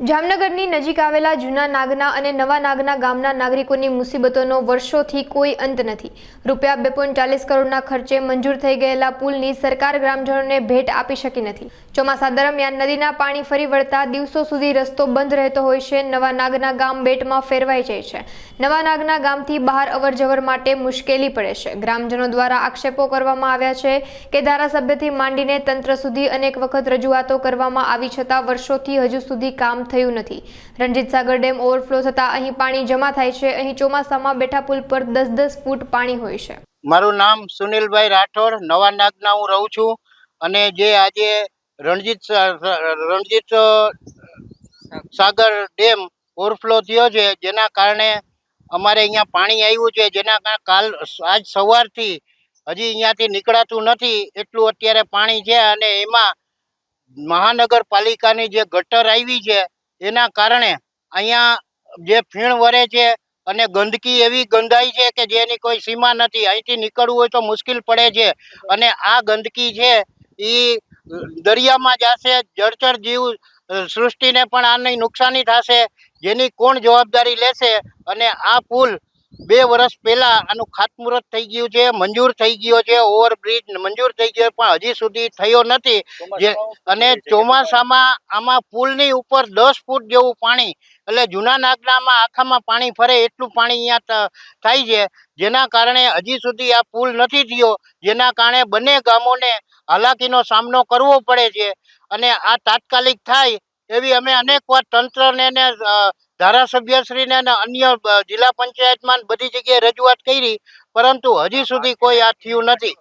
જામનગરની નજીક આવેલા જૂના નાગના અને નવા નાગના ગામના નાગરિકોની મુસીબતોનો વર્ષોથી કોઈ અંત નથી। રૂપિયા 2.40 કરોડના ખર્ચે મંજૂર થઈ ગયેલા પુલની સરકાર ગ્રામજનોને ભેટ આપી શકી નથી। ચોમાસા દરમિયાન નદીના પાણી ફરી વળતા દિવસો સુધી રસ્તો બંધ રહેતો હોય છે। નવા નાગના ગામ બેટમાં ફેરવાઈ જાય છે। નવા નાગના ગામથી બહાર અવરજવર માટે મુશ્કેલી પડે છે। ગ્રામજનો દ્વારા આક્ષેપો કરવામાં આવ્યા છે કે ધારાસભ્યથી માંડીને તંત્ર સુધી અનેક વખત રજૂઆતો કરવામાં આવી છતાં વર્ષોથી હજુ સુધી કામ થયું નથી। રણજીત સાગર ડેમ ઓવરફ્લો થતા અહીં પાણી જમા થાય છે। અહીં ચોમાસામાં બેઠા પુલ પર 10-10 ફૂટ પાણી હોય છે। મારું નામ સુનિલભાઈ રાઠોડ, નવા નાગના હું રહું છું। અને જે આજે રણજીત સાગર ડેમ ઓવરફ્લો થયો છે, જેના કારણે અમારે અહીંયા પાણી આવ્યું છે, જેના કારણે આજ સવારથી હજી અહીંયાથી નીકળાતું નથી, એટલું અત્યારે પાણી છે। અને એમાં મહાનગરપાલિકાની જે ગટર આવી છે એના કારણે અહીંયા જે ફીણ વરે છે અને ગંદકી એવી ગંધાય છે કે જેની કોઈ સીમા નથી। અહીંથી નીકળવું હોય તો મુશ્કેલ પડે છે। અને આ ગંદકી છે એ દરિયામાં જશે, જળચર જીવ સૃષ્ટિને પણ આની નુકસાની થશે, જેની કોણ જવાબદારી લેશે? અને આ પુલ 2 વર્ષ પહેલા આનું ખાતમુહૂર્ત થઈ ગયું છે, મંજૂર થઈ ગયો છે, ઓવરબ્રિજ મંજૂર થઈ ગયો, પણ હજી સુધી થયો નથી। અને ચોમાસામાં આમાં પુલની ઉપર 10 ફૂટ જેવું પાણી, એટલે જૂના નાગનામાં આખામાં પાણી ફરે એટલું પાણી અહીંયા થાય છે, જેના કારણે હજી સુધી આ પુલ નથી થયો, જેના કારણે બંને ગામોને હાલાકીનો સામનો કરવો પડે છે। અને આ તાત્કાલિક થાય એવી અમે અનેક વાર તંત્રને ને ધારાસભ્યશ્રીને અને અન્ય જિલ્લા પંચાયતમાં બધી જગ્યાએ રજૂઆત કરી, પરંતુ હજી સુધી કોઈ આ થયું નથી।